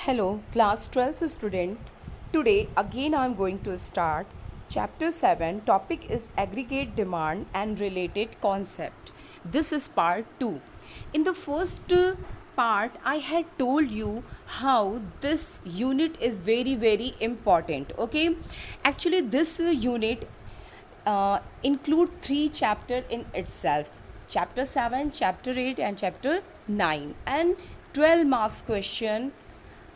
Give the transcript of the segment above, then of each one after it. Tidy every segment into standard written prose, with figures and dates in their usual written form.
Hello, class 12th student. Today again I am going to start chapter 7. Topic is aggregate demand and related concept. This is part 2. In the first part I had told you how this unit is very important. Okay? Actually this unit include 3 chapter in itself, chapter 7, chapter 8 and chapter 9, and 12 marks question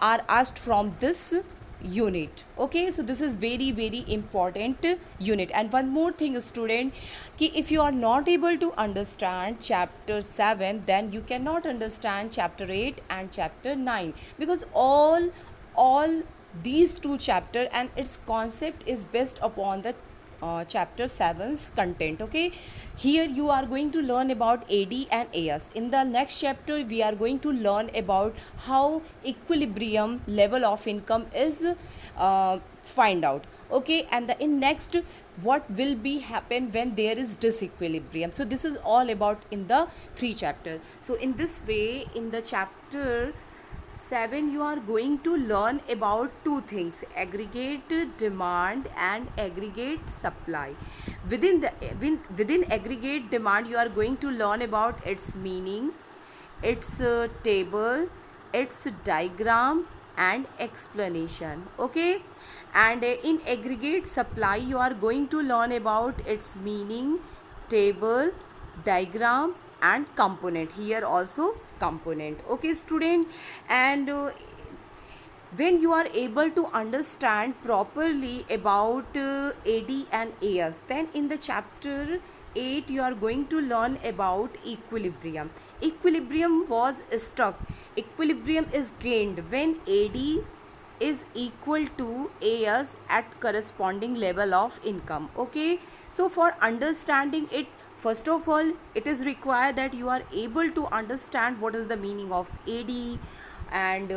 are asked from this unit. Okay, so this is very important unit. And one more thing student, कि if you are not able to understand chapter 7, then you cannot understand chapter 8 and chapter 9, because all these two chapter and its concept is based upon the chapter 7's content. Okay, here you are going to learn about AD and AS. In the next chapter we are going to learn about how equilibrium level of income is find out. Okay, and in next, what will be happen when there is disequilibrium. So this is all about in the 3 chapter. So in this way, in the chapter 7 you are going to learn about two things: aggregate demand and aggregate supply. Within aggregate demand you are going to learn about its meaning, its table, its diagram and explanation. Okay, and in aggregate supply you are going to learn about its meaning, table, diagram and component. Here also component. Okay student, and when you are able to understand properly about AD and AS, then in the chapter 8 you are going to learn about equilibrium. Equilibrium was stuck. Equilibrium is gained when AD is equal to AS at corresponding level of income. Okay, so for understanding it, first of all it is required that you are able to understand what is the meaning of AD and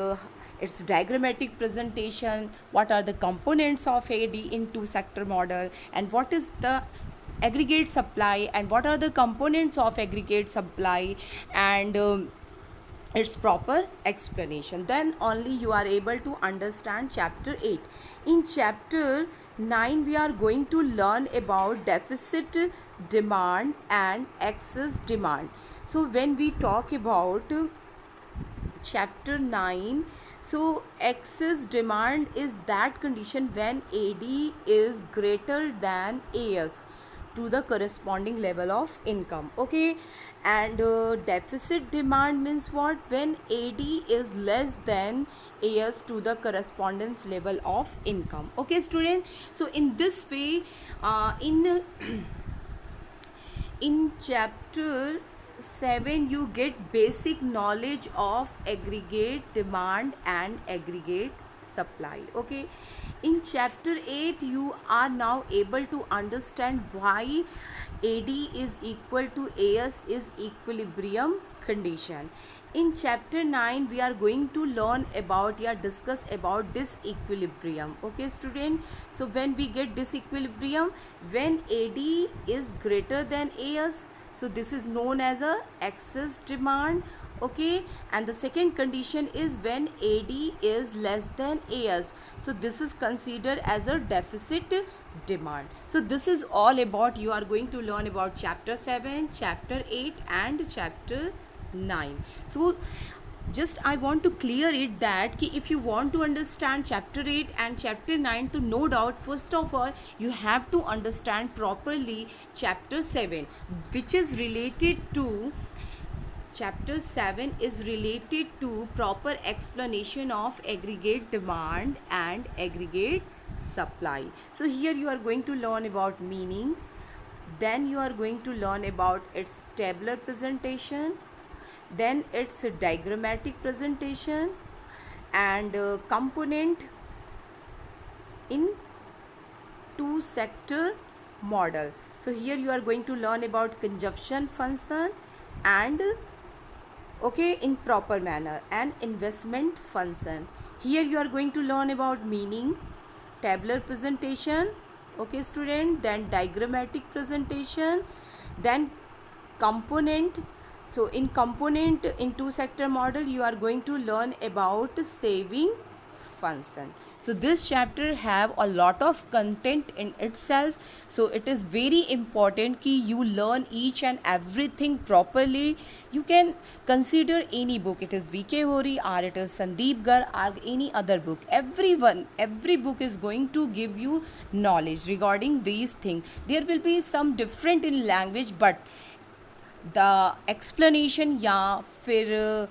its diagrammatic presentation, what are the components of AD in two sector model, and what is the aggregate supply and what are the components of aggregate supply, and its proper explanation. Then only you are able to understand chapter 8. In chapter 9 we are going to learn about deficit demand and excess demand. So when we talk about chapter 9, so excess demand is that condition when AD is greater than AS to the corresponding level of income. Okay, and deficit demand means what? When AD is less than AS to the correspondence level of income. Okay student, so in this way in chapter 7 you get basic knowledge of aggregate demand and aggregate supply. Okay, in chapter 8 you are now able to understand why AD is equal to AS is equilibrium condition. In chapter 9 we are going to learn about discuss about disequilibrium. Okay student, so when we get disequilibrium, when AD is greater than AS, so this is known as a excess demand. Okay, and the second condition is when AD is less than AS, so this is considered as a deficit demand. So this is all about you are going to learn about chapter 7, chapter 8 and chapter 9. So just I want to clear it that ki if you want to understand chapter 8 and chapter 9, to no doubt first of all you have to understand properly chapter 7, which is related to chapter 7 is related to proper explanation of aggregate demand and aggregate supply. So here you are going to learn about meaning, then you are going to learn about its tabular presentation, then its diagrammatic presentation and component in two sector model. So here you are going to learn about consumption function and okay in proper manner, and investment function. Here you are going to learn about meaning, tabular presentation, okay student, then diagrammatic presentation, then component So in component in two sector model, you are going to learn about saving function. So this chapter have a lot of content in itself, so it is very important कि you learn each and everything properly. You can consider any book, it is VK Hori or it is Sandeep Gar or any other book. Every book is going to give you knowledge regarding these things. There will be some different in language, but the explanation या फिर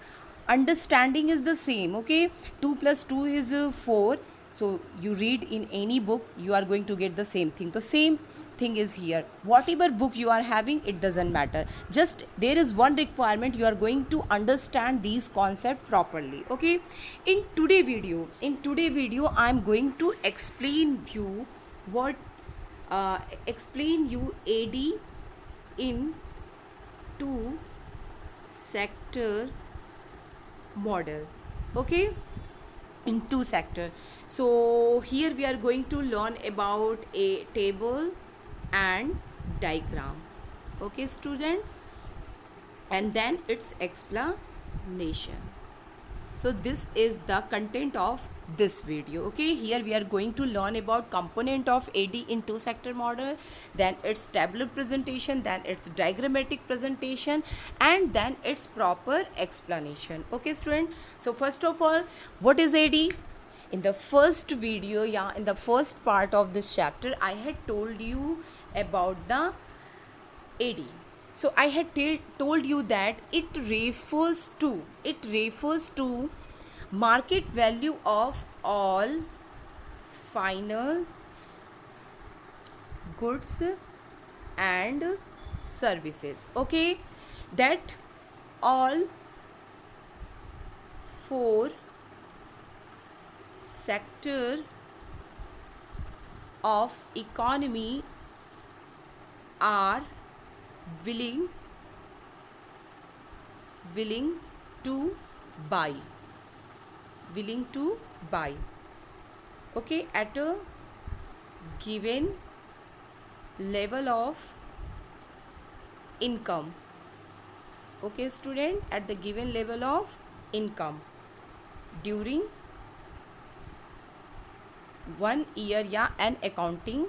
understanding is the same. Okay, 2 plus 2 is 4. So you read in any book, you are going to get the same thing. So same thing is here. Whatever book you are having, it doesn't matter. Just there is one requirement, you are going to understand these concepts properly. Okay, in today video I am going to explain you what explain you AD in two sector model. Okay, in two sector. So here we are going to learn about a table and diagram. Okay student, and then its explanation. So this is the content of this video. Okay, here we are going to learn about component of AD in two sector model, then its tabular presentation, then its diagrammatic presentation, and then its proper explanation. Okay student, so first of all, what is AD? In the first video, in the first part of this chapter, I had told you about the AD. So I had told you that it refers to market value of all final goods and services. Okay, that all four sector of economy are willing to buy okay, at a given level of income. Okay student, at the given level of income during 1 year an accounting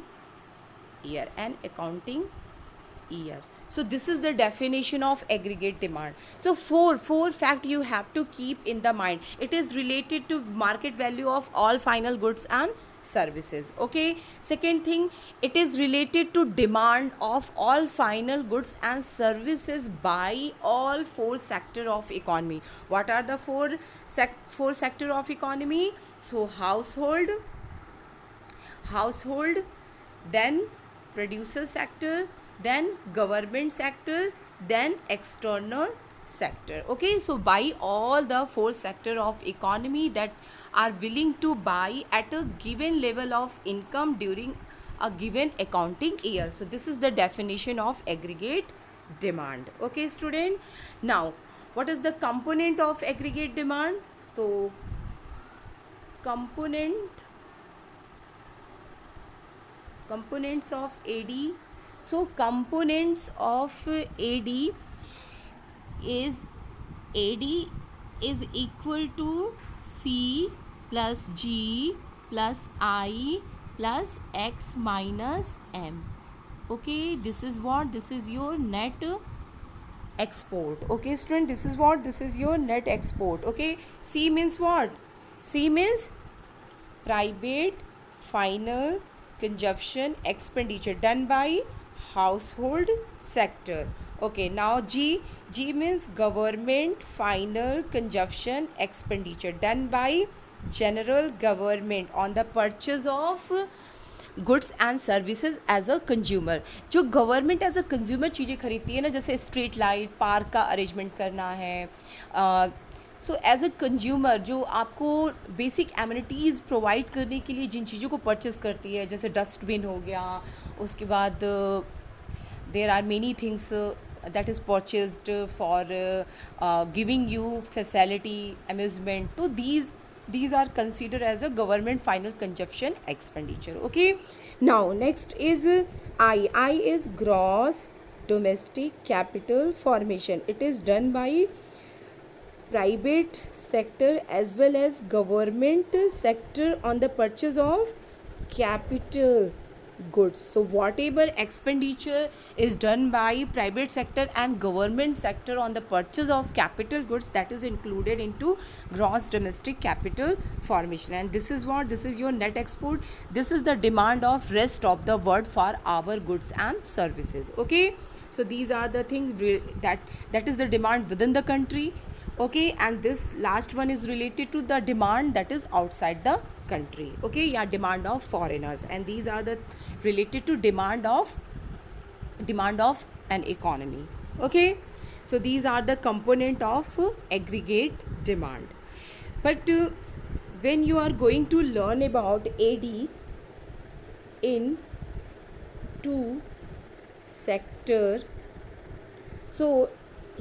year. So this is the definition of aggregate demand. So four fact you have to keep in the mind. It is related to market value of all final goods and services. Okay, second thing, it is related to demand of all final goods and services by all four sector of economy. What are the four sector of economy? So household, then producer sector, then government sector, then external sector. Okay, so by all the four sector of economy that are willing to buy at a given level of income during a given accounting year. So this is the definition of aggregate demand. Okay student, now what is the component of aggregate demand? So components of AD. So components of AD is equal to C plus G plus I plus X minus M. Okay, this is what? This is your net export. Okay student, this is what? This is your net export. Okay, C means what? C means private final consumption expenditure done by household sector. Okay, now G means government final consumption expenditure done by general government on the purchase of goods and services as a consumer. जो government as a consumer चीज़ें खरीदती है ना, जैसे street light, park का arrangement करना है, so as a consumer जो आपको बेसिक एमिनिटीज़ प्रोवाइड करने के लिए जिन चीज़ों को परचेज़ करती है, जैसे डस्टबिन हो गया, उसके बाद there are many things that is purchased for giving you facility, amusement. So these are considered as a government final consumption expenditure. Okay, now next is I is gross domestic capital formation. It is done by private sector as well as government sector on the purchase of capital goods. So whatever expenditure is done by private sector and government sector on the purchase of capital goods, that is included into gross domestic capital formation. And this is what, this is your net export. This is the demand of rest of the world for our goods and services. Okay, so these are the things that is the demand within the country. Okay, and this last one is related to the demand that is outside the country. Okay, yeah, demand of foreigners, and these are the related to demand of an economy. Okay, so these are the component of aggregate demand. But when you are going to learn about AD in two sector, so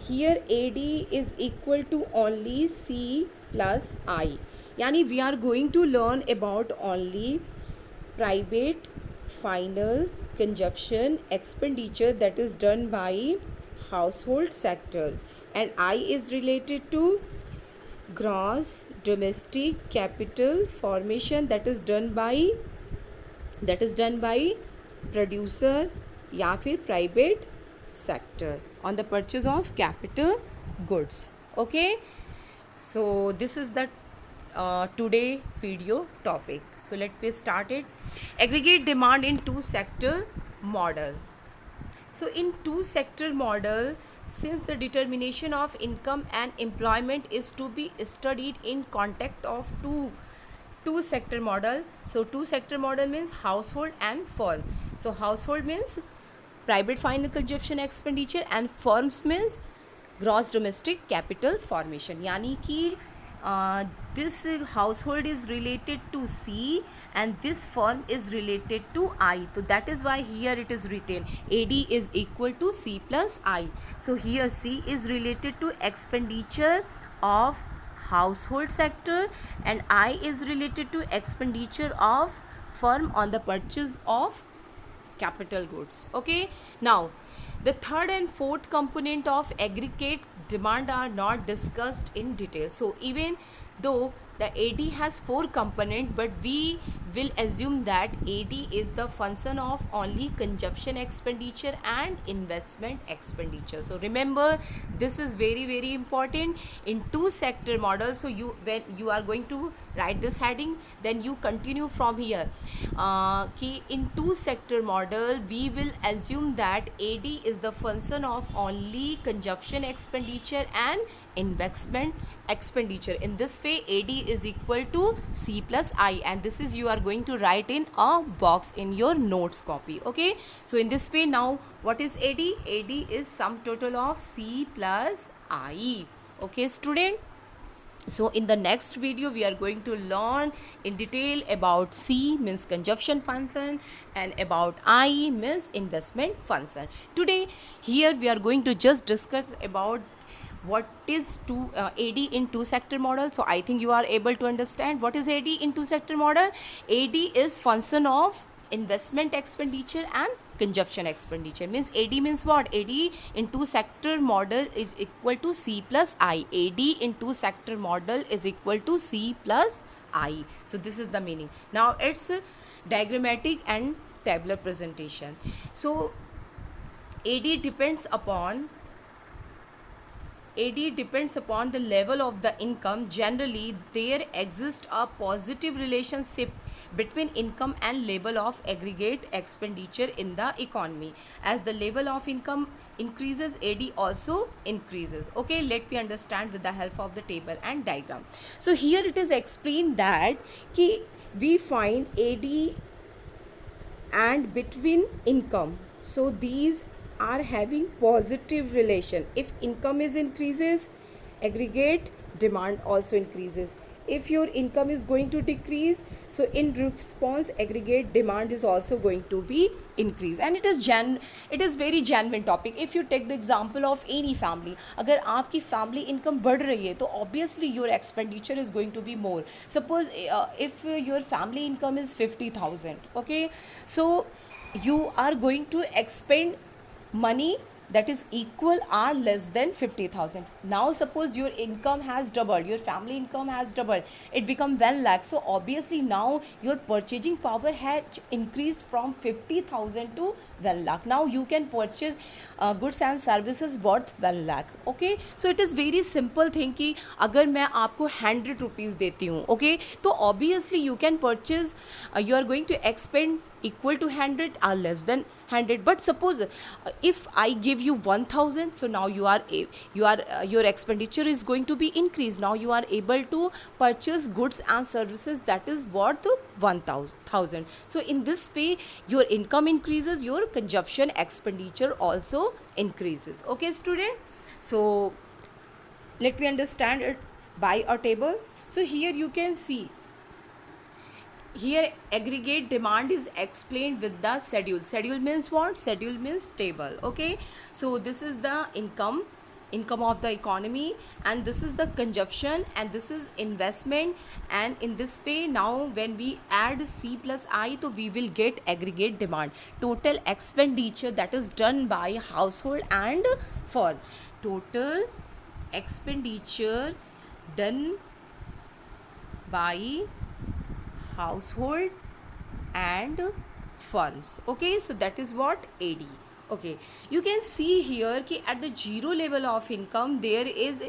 here AD is equal to only C plus I. Yani we are going to learn about only private final consumption expenditure that is done by household sector, and I is related to gross domestic capital formation that is done by producer या फिर private sector on the purchase of capital goods. Okay, so this is the today video topic. So let me start it. Aggregate demand in two sector model. So in two sector model, since the determination of income and employment is to be studied in context of two sector model. So two sector model means household and firm. So household means private final consumption expenditure and firms means gross domestic capital formation. यानी कि this household is related to C and this firm is related to I. So that is why here it is written AD is equal to C plus I. So here C is related to expenditure of household sector and I is related to expenditure of firm on the purchase of capital goods. Okay, now the third and fourth component of aggregate demand are not discussed in detail. So even though the AD has four components, but we will assume that AD is the function of only consumption expenditure and investment expenditure. So remember, this is very important in two sector model. So when you are going to write this heading, then you continue from here. In two sector model, we will assume that AD is the function of only consumption expenditure and investment expenditure. In this way, AD is equal to C plus I, and this is you are going to write in a box in your notes copy. Okay, so in this way, now what is AD? AD is sum total of C plus I. Okay, student. So in the next video we are going to learn in detail about C means consumption function and about I means investment function. Today here we are going to just discuss about what is AD in two sector model. So I think you are able to understand what is AD in two sector model. AD is function of investment expenditure and consumption expenditure. Means AD means what? AD in two sector model is equal to C plus I. AD in two sector model is equal to C plus I. So this is the meaning. Now it's diagrammatic and tabular presentation. So AD depends upon the level of the income. Generally, there exists a positive relationship between income and level of aggregate expenditure in the economy. As the level of income increases, AD also increases. Okay, let me understand with the help of the table and diagram. So here it is explained that we find AD and between income. So these are having positive relation. If income is increases, aggregate demand also increases. If your income is going to decrease, so in response aggregate demand is also going to be increase. And it is very genuine topic. If you take the example of any family, अगर आपकी family income बढ़ रही है तो obviously your expenditure is going to be more. Suppose if your family income is 50,000, okay, so you are going to expend money that is equal or less than 50,000. Now suppose your income has doubled, your family income has doubled, it become 1 lakh. So obviously now your purchasing power has increased from 50,000 to 1 lakh. Now you can purchase goods and services worth 1 lakh. Okay, so it is very simple thing कि अगर मैं आपको 100 rupees देती हूँ, okay, तो obviously you can purchase, you are going to expend equal to 100 or less than 100. But suppose if I give you 1000, so now your expenditure is going to be increased. Now you are able to purchase goods and services that is worth 1000. So in this way your income increases, your consumption expenditure also increases. Okay student, so let me understand it by a table. So here you can see, here aggregate demand is explained with the schedule. Schedule means what? Schedule means table. Okay, so this is the income of the economy, and this is the consumption, and this is investment. And in this way now when we add C plus I, so we will get aggregate demand, total expenditure that is done by household and firm. Total expenditure done by household and firms. Okay, so that is what AD. Okay, you can see here कि at the zero level of income there is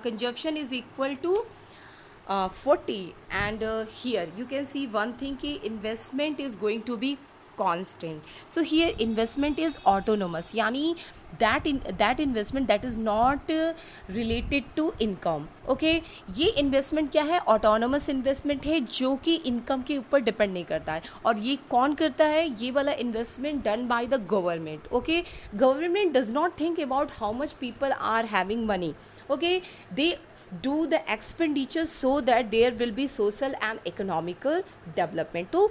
consumption is equal to 40, and here you can see one thing कि investment is going to be constant. So here investment is autonomous, यानी that investment that is not related to income. Okay, ये investment क्या है? Autonomous investment है जो कि income के ऊपर depend नहीं करता है. और ये कौन करता है? ये वाला investment done by the government. Okay, government does not think about how much people are having money. Okay, they do the expenditure so that there will be social and economical development. तो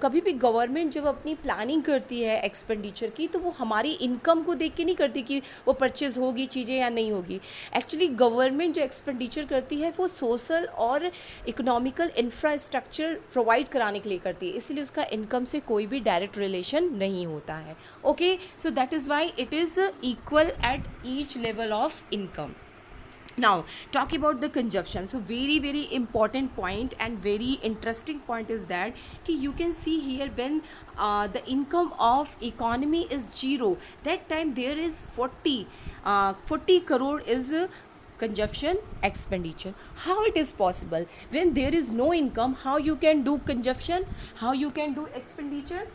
कभी भी government जब अपनी planning करती है expenditure की, तो वो हमारी इनकम को देख के नहीं करती कि वो परचेज होगी चीज़ें या नहीं होगी. एक्चुअली गवर्नमेंट जो एक्सपेंडिचर करती है वो सोशल और इकोनॉमिकल इंफ्रास्ट्रक्चर प्रोवाइड कराने के लिए करती है, इसलिए उसका इनकम से कोई भी डायरेक्ट रिलेशन नहीं होता है. Okay, so that is why it is equal at each level of income. Now talk about the consumption. So very important point and very interesting point is that you can see here when the income of economy is zero, that time there is 40 crore is consumption expenditure. How it is possible? When there is no income, how you can do consumption, how you can do expenditure?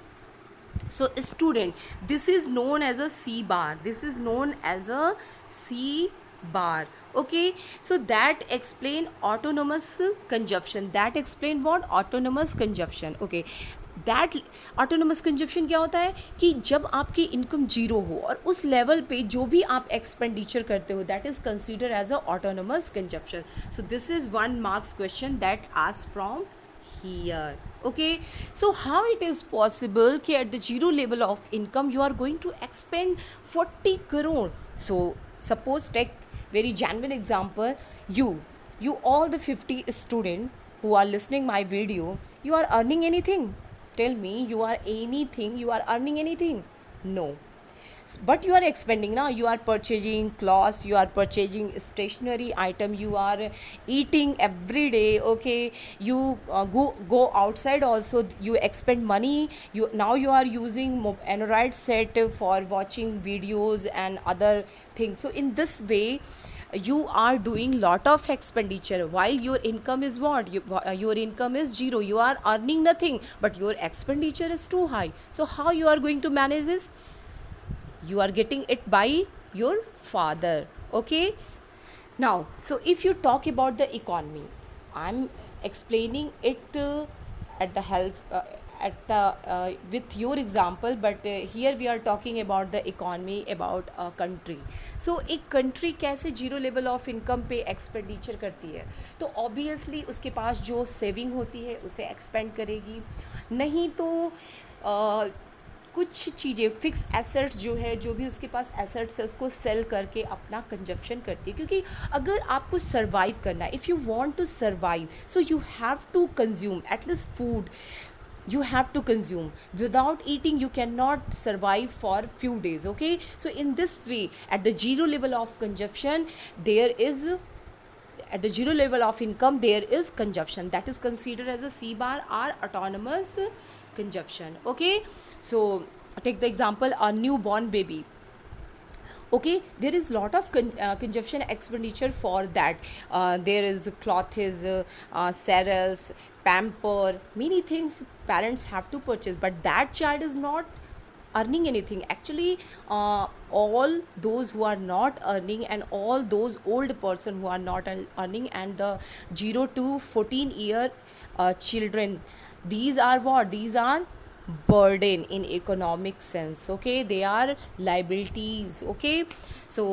So student, this is known as a C bar. This is known as a C bar. Okay, so that explain autonomous consumption. That explain what? Autonomous consumption. Okay, that autonomous consumption क्या होता है कि जब आपकी income zero हो और उस level पे जो भी आप एक्सपेंडिचर करते हो, that is consider as a autonomous consumption. So this is 1 marks question that asked from here. Okay, so how it is possible कि at the zero level of income you are going to expend 40 crore. So suppose take very genuine example, you all the 50 student who are listening my video, you are earning anything? Tell me, you are earning anything? No. But you are expending now, you are purchasing clothes, you are purchasing stationery item, you are eating every day. Okay, you go outside also, you expend money. You are using Android set for watching videos and other things. So in this way you are doing lot of expenditure while your income is what? Your income is zero, you are earning nothing, but your expenditure is too high. So how you are going to manage this? You are getting it by your father. Okay, now so if you talk about the economy, I'm explaining it at the help with your example, but here we are talking about the economy, about a country. So एक country कैसे zero level of income पे expenditure करती है? तो obviously उसके पास जो saving होती है उसे एक्सपेंड करेगी, नहीं तो कुछ चीज़ें फिक्स एसेट्स जो है, जो भी उसके पास एसेट्स है उसको सेल करके अपना कंजप्शन करती है. क्योंकि अगर आपको सर्वाइव करना है, if you want to survive, so you have to consume at least food. you have to consume. Without eating you cannot survive for few days. Okay, so in this way, at the zero level of consumption, there is, at the zero level of income, there is consumption, that is considered as a C bar or autonomous consumption. Okay, so take the example, a newborn baby. Okay, there is lot of consumption expenditure for that. There is clothes, cereals, pamper, many things parents have to purchase, but that child is not earning anything actually. All those who are not earning, and all those old person who are not earning, and the 0 to 14-year children, these are what, these are burden in economic sense. Okay, they are liabilities. Okay, so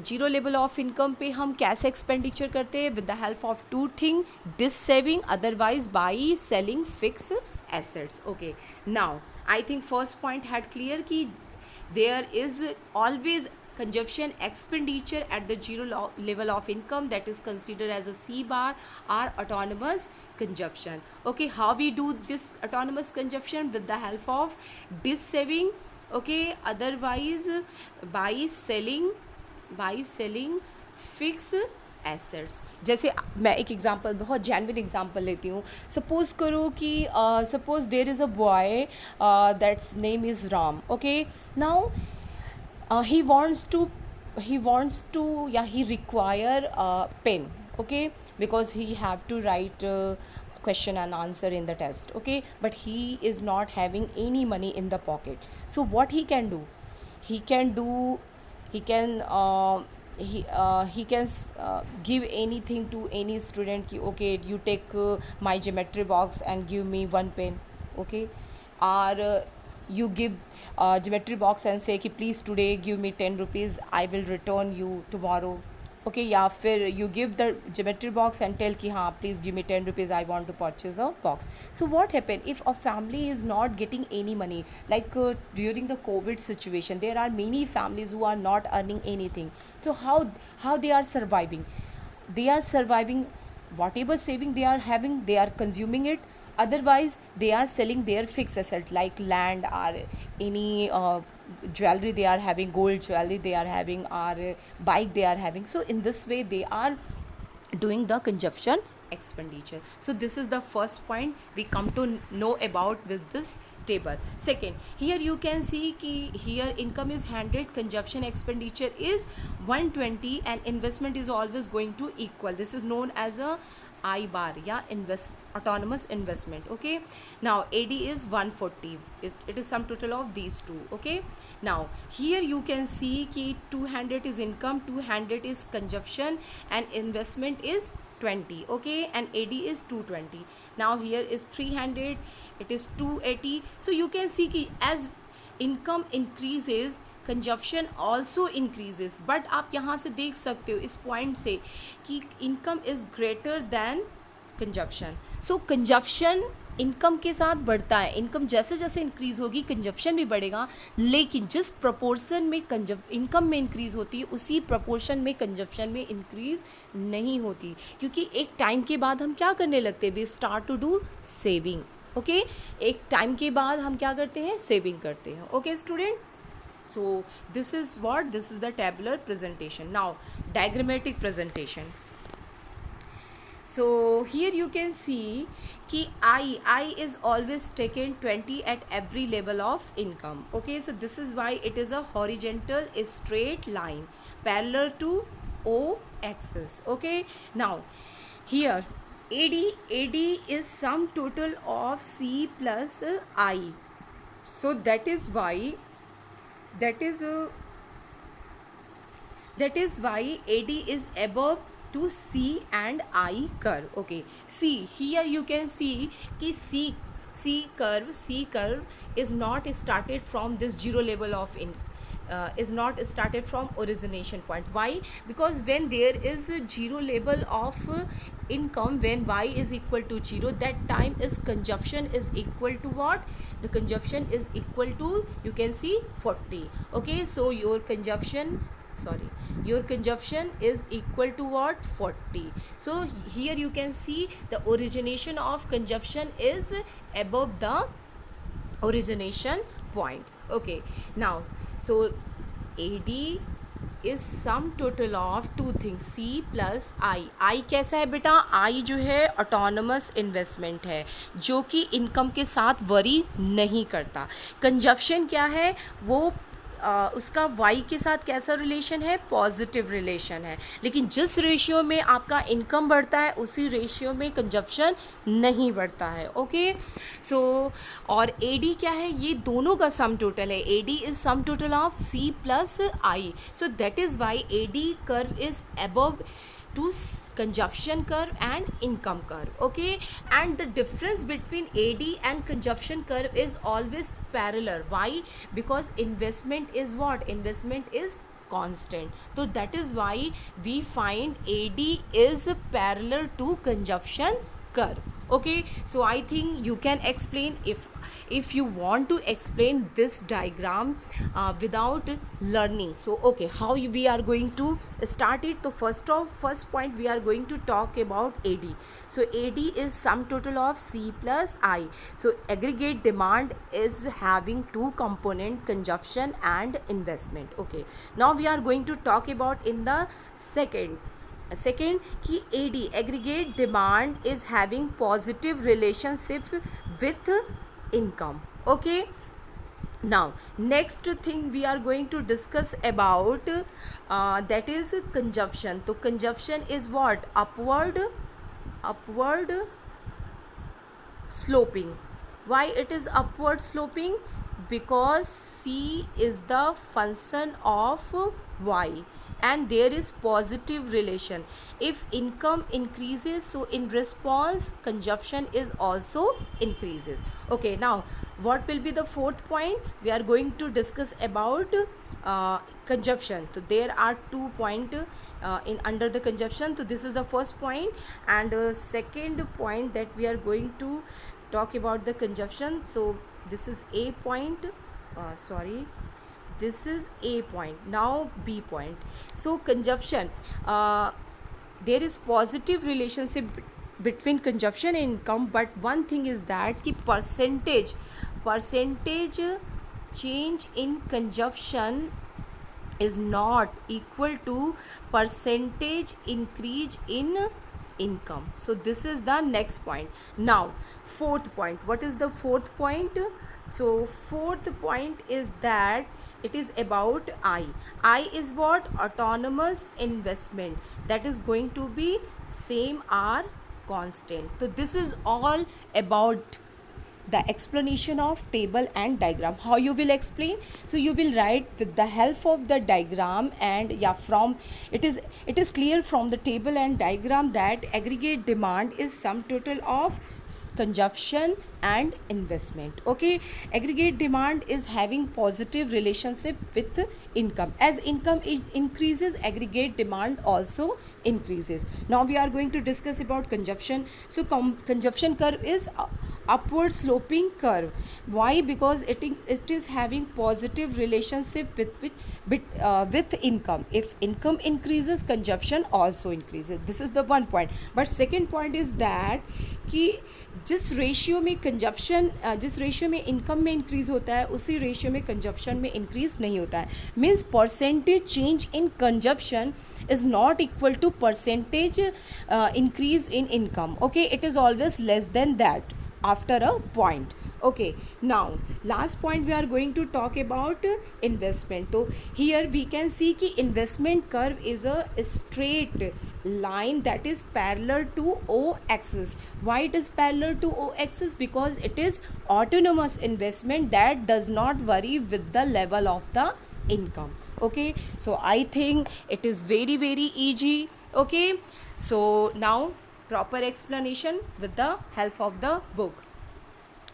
zero level of income पे हम कैसे expenditure करते हैं, with the help of two thing, this saving, otherwise by selling fix assets. Okay, now I think first point had clear ki there is always consumption expenditure at the zero level of income, that is considered as a C bar or autonomous consumption. Okay, how we do this autonomous consumption? With the help of this saving. Okay, otherwise by selling fix assets. जैसे मैं एक example, बहुत genuine example लेती हूँ. Suppose करो कि suppose there is a boy that's name is Ram. Okay, now he wants to, yeah, he require a pen. Okay, because he have to write question and answer in the test. Okay, but he is not having any money in the pocket. So what he can do, he can give anything to any student ki, okay, you take my geometry box and give me one pen. Okay, or you give geometry box and say ki please today give me 10 rupees, I will return you tomorrow. Okay, या फिर you give the geometry box and tell कि हाँ please give me 10 rupees, I want to purchase a box. So what happen if a family is not getting any money, like during the COVID situation there are many families who are not earning anything. So how they are surviving? They are surviving, whatever saving they are having, they are consuming it. Otherwise they are selling their fixed asset like land or any jewelry they are having, gold jewelry they are having, or bike they are having. So in this way they are doing the consumption expenditure. So this is the first point we come to know about with this table. Second, here you can see ki here income is 100, consumption expenditure is 120, and investment is always going to equal. This is known as a I bar, yeah, autonomous investment. Okay, now AD is 140, it is sum total of these two. Okay, now here you can see ki 200 is income, 200 is consumption, and investment is 20. Okay, and AD is 220. Now here is 300, it is 280. So you can see ki as income increases, consumption also increases. But आप यहाँ से देख सकते हो इस point से कि income is greater than consumption. So consumption income के साथ बढ़ता है. इनकम जैसे जैसे इंक्रीज़ होगी कंजप्शन भी बढ़ेगा, लेकिन जिस प्रपोर्शन में इनकम में इंक्रीज़ होती है उसी प्रपोर्शन में कंजप्शन में इंक्रीज़ नहीं होती, क्योंकि एक टाइम के बाद हम क्या करने लगते हैं, we start to do saving. Okay, एक टाइम के बाद हम क्या करते हैं, सेविंग करते हैं. Okay student, so this is the tabular presentation. Now diagrammatic presentation. So here you can see ki I is always taken 20 at every level of income. Okay, so this is why it is a horizontal straight line parallel to O axis. Okay, now here AD is sum total of C plus I. So that is why AD is above to C and I curve. Okay, see here you can see कि C curve is not started from this zero level of is not started from origination point. Why? Because when there is a zero level of income, when y is equal to 0, that time is consumption is equal to what? The consumption is equal to, you can see, 40. Okay, so your consumption sorry, your consumption is equal to what? 40. So here you can see the origination of consumption is above the origination point. Okay, now so AD is sum total of two things C plus I. I कैसा है बेटा? आई जो है autonomous investment है जो कि income के साथ वरी नहीं करता. कंजप्शन क्या है? वो उसका वाई के साथ कैसा रिलेशन है? पॉजिटिव रिलेशन है. लेकिन जिस रेशियो में आपका इनकम बढ़ता है उसी रेशियो में कंजप्शन नहीं बढ़ता है. ओके, सो और ए डी क्या है? ये दोनों का सम टोटल है. A D is sum total of C plus I. So that is Y A D curve is above to consumption curve and income curve. Okay, and the difference between AD and consumption curve is always parallel. Why? Because investment is what? Investment is constant. So that is why we find AD is parallel to consumption curve. Okay, so I think you can explain if you want to explain this diagram without learning. So okay, how we are going to start it? So first point we are going to talk about AD. So AD is sum total of C plus I. So aggregate demand is having two component, consumption and investment. Okay, now we are going to talk about in the second कि AD aggregate demand is having positive relationship with income. Okay, now next thing we are going to discuss about that is consumption. So consumption is what? Upward sloping. Why it is upward sloping? Because C is the function of Y and there is positive relation. If income increases, so in response consumption is also increases. Okay, now what will be the fourth point? We are going to discuss about consumption. So there are 2 point in under the consumption. So this is the first point, and second point that we are going to talk about the consumption. So this is A point, this is A point. Now B point. So consumption, there is positive relationship between consumption and income, but one thing is that कि percentage change in consumption is not equal to percentage increase in income. So this is the next point. Now fourth point. What is the fourth point? So fourth point is that it is about I. I is what? Autonomous investment. That is going to be same or constant. So this is all about the explanation of table and diagram. How you will explain? So you will write with the help of the diagram, and from it is clear from the table and diagram that aggregate demand is sum total of consumption and investment. Okay, aggregate demand is having positive relationship with income. As income increases, aggregate demand also increases. Now we are going to discuss about consumption. So consumption curve is upward sloping curve. Why? Because it is having positive relationship with income. If income increases, consumption also increases. This is the one point. But second point is that कि जिस ratio में consumption जिस ratio में income में increase होता है उसी ratio में कंजप्शन में इंक्रीज़ नहीं होता है. Means percentage change in consumption is not equal to percentage increase in income. Okay, it is always less than that after a point. Okay, now last point we are going to talk about investment. So here we can see कि investment curve is a straight line that is parallel to O axis. Why it is parallel to O axis? Because it is autonomous investment that does not vary with the level of the income. Okay, so I think it is very easy. Okay, so now proper explanation with the help of the book.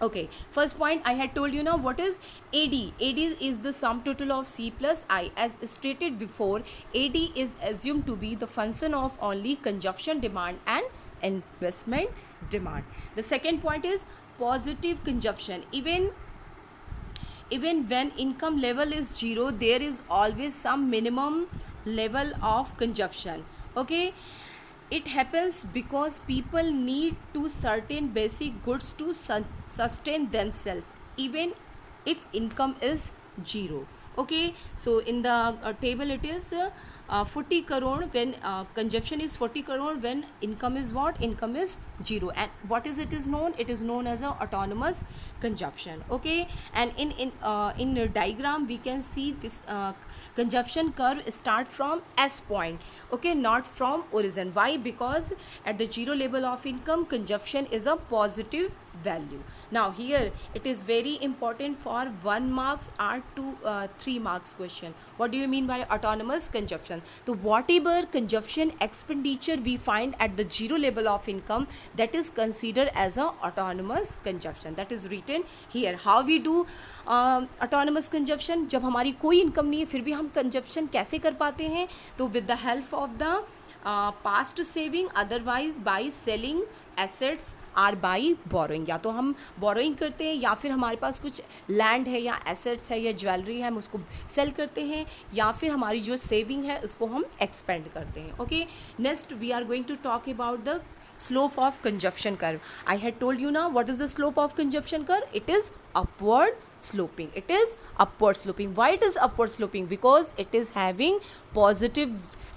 Okay, first point I had told you now what is AD. AD is the sum total of C plus I. As stated before, AD is assumed to be the function of only consumption demand and investment demand. The second point is positive consumption. Even when income level is zero, there is always some minimum level of consumption. Okay, it happens because people need to certain basic goods to sustain themselves, even if income is zero. Okay, so in the table it is 40 crore when consumption is 40 crore, when income is what? Income is zero. And what is it is known? It is known as a autonomous consumption. Okay, and in the diagram we can see this consumption curve start from S point. Okay, not from origin. Why? Because at the zero level of income, consumption is a positive value. Now here it is very important for 1 marks or 3 marks question. What do you mean by autonomous consumption? So whatever consumption expenditure we find at the zero level of income, that is considered as a autonomous consumption. That is written here. How we do autonomous consumption? जब हमारी कोई income नहीं है फिर भी हम consumption कैसे कर पाते हैं? तो with the help of the past saving, otherwise by selling assets or by borrowing. या तो हम बोरोइंग करते हैं, या फिर हमारे पास कुछ लैंड है या एसेट्स है या ज्वेलरी है, हम उसको सेल करते हैं, या फिर हमारी जो सेविंग है उसको हम एक्सपेंड करते हैं. Okay, next we are going to talk about the slope of consumption curve. I had told you now what is the slope of consumption curve. It is upward sloping. It is upward sloping. Why it is upward sloping? Because it is having positive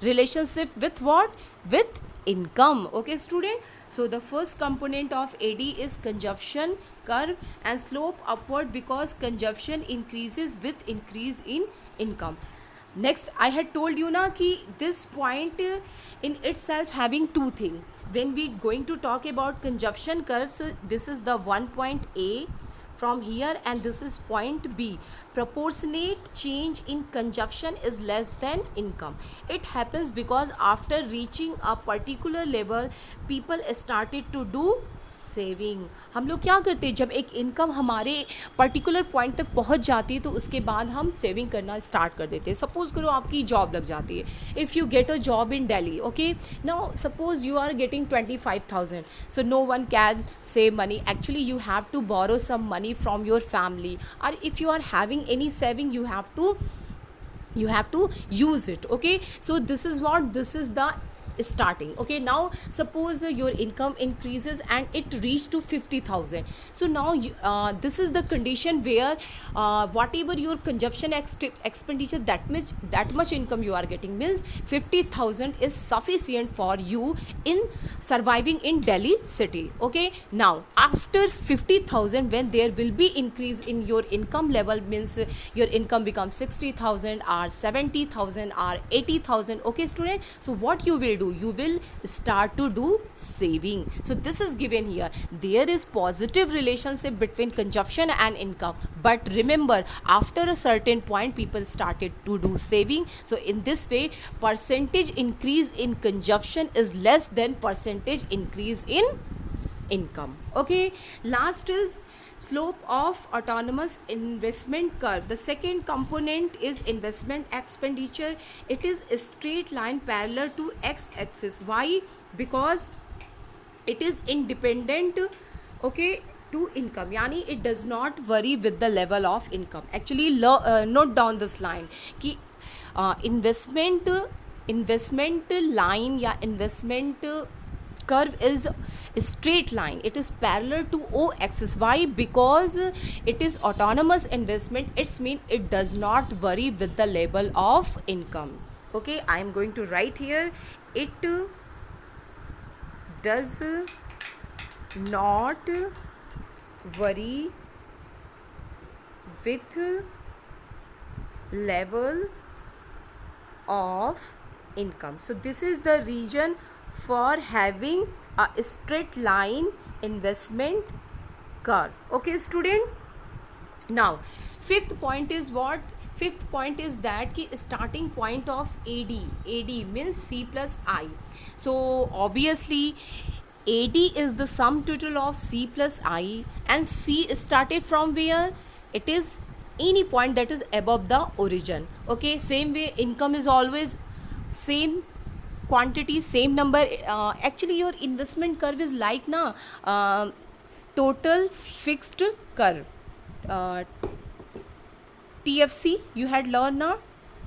relationship with what? With income. Okay, student. So the first component of AD is consumption curve and slope upward because consumption increases with increase in income. Next, I had told you na ki this point in itself having two things. When we going to talk about consumption curve, so this is the one point A from here and this is point B. Proportionate change in consumption is less than income. It happens because after reaching a particular level, people started to do saving. हम लोग क्या करते हैं, जब एक income हमारे particular point तक पहुंच जाती है तो उसके बाद हम सेविंग करना स्टार्ट कर देते हैं. सपोज करो आपकी जॉब लग जाती है. If you get a job in Delhi, okay, now suppose you are getting 25,000, so no one can save money. Actually you have to borrow some money from your family, और if you are having any saving you have to use it. Okay, so this is the starting. Okay, now suppose your income increases and it reached to 50,000. So now this is the condition where whatever your consumption expenditure, that much income you are getting, means 50,000 is sufficient for you in surviving in Delhi city. Okay, now after 50,000, when there will be increase in your income level, means your income becomes 60,000 or 70,000 or 80,000. Okay, student, so what you will do, you will start to do saving. So this is given here. There is positive relationship between consumption and income, but remember after a certain point people started to do saving. So in this way, percentage increase in consumption is less than percentage increase in income. Okay, last is slope of autonomous investment curve. The second component is investment expenditure. It is a straight line parallel to x-axis. Why? Because it is independent, okay, to income, yani it does not vary with the level of income. Actually note down this line कि investment line या investment curve is a straight line. It is parallel to O axis. Why? Because it is autonomous investment. It's mean it does not vary with the level of income. Okay, I am going to write here. It does not vary with level of income. So this is the reason for having a straight line investment curve. Okay, student. Now fifth point is what? Fifth point is that ki starting point of AD means C plus I. So obviously AD is the sum total of C plus I, and C started from where? It is any point that is above the origin. Okay, same way income is always same quantity, same number. Actually your investment curve is like total fixed curve. TFC you had learned now,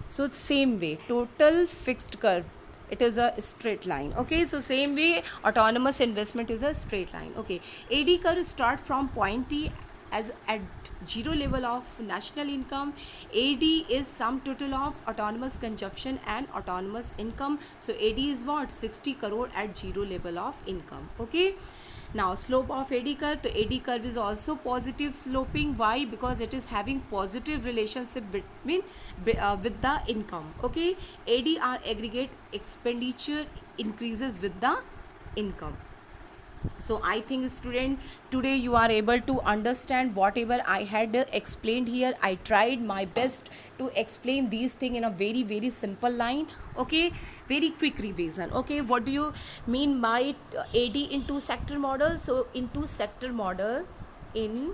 So same way, total fixed curve, it is a straight line. Okay, so same way autonomous investment is a straight line. Okay, AD curve start from point T as at zero level of national income. AD is sum total of autonomous consumption and autonomous income. So AD is what, 60 crore at zero level of income. Okay, now slope of AD curve, the AD curve is also positive sloping. Why? Because it is having positive relationship between with the income. Okay, ADR aggregate expenditure increases with the income. So I think student, today you are able to understand whatever I had explained here. I tried my best to explain these things in a very very simple line. Okay, very quick revision. Okay, what do you mean by AD in two sector model? So in two sector model, in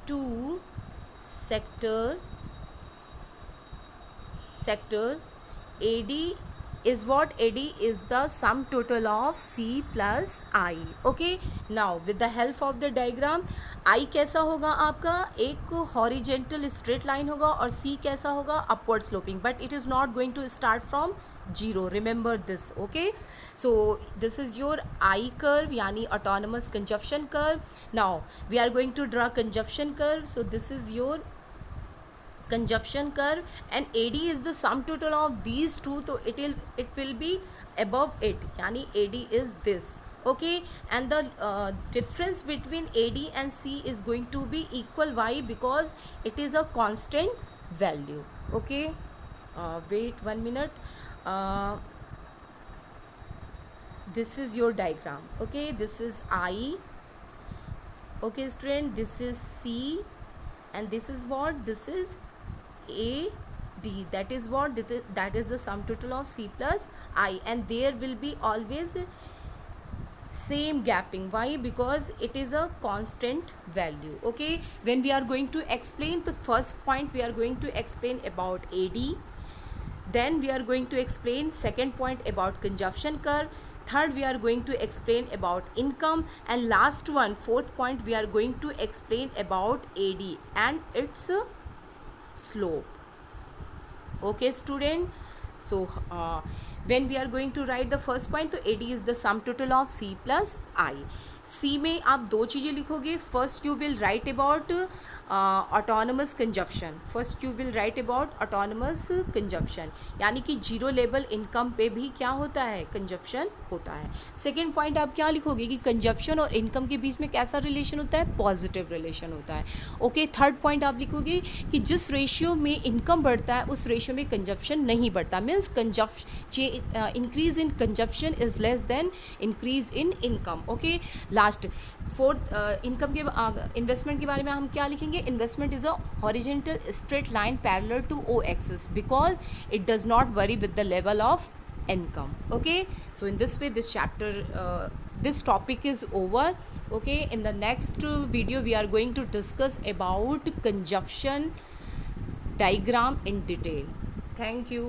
two sector AD is what? AD is the sum total of C plus I. Okay, now with the help of the diagram, I कैसा होगा आपका, एक horizontal straight line होगा और C कैसा होगा, upward sloping, but it is not going to start from zero. Remember this. Okay, so this is your I curve यानी autonomous consumption curve. Now we are going to draw consumption curve. So this is your conjunction curve and AD is the sum total of these two, so it will be above it, yani AD is this. Okay, and the difference between AD and C is going to be equal. Why? Because it is a constant value. Okay, wait 1 minute. This is your diagram. Okay, this is I. Okay student, this is C and this is what? This is AD. That is what? That is the sum total of C plus I, and there will be always same gapping. Why? Because it is a constant value. Okay, when we are going to explain the first point, we are going to explain about AD, then we are going to explain second point about consumption curve, third we are going to explain about income, and last one, fourth point, we are going to explain about AD and its slope. Okay student, so when we are going to write the first point, तो AD is the sum total of C plus I. C में आप दो चीज़ें लिखोगे. First you will write about autonomous consumption. First you will write about autonomous consumption, यानी कि zero level income पे भी क्या होता है, कंजप्शन होता है. सेकेंड पॉइंट आप क्या लिखोगे कि कंजप्शन और इनकम के बीच में कैसा रिलेशन होता है, पॉजिटिव रिलेशन होता है. ओके, थर्ड पॉइंट आप लिखोगे कि जिस रेशियो में इनकम बढ़ता है उस रेशियो में कंजप्शन नहीं बढ़ता. Means increase in consumption is less than increase in income. Okay, last fourth income के इन्वेस्टमेंट के बारे में हम क्या लिखेंगे. Investment is a horizontal straight line parallel to O axis because it does not vary with the level of income. Okay, so in this way this chapter this topic is over. Okay, in the next video we are going to discuss about conjunction diagram in detail. Thank you.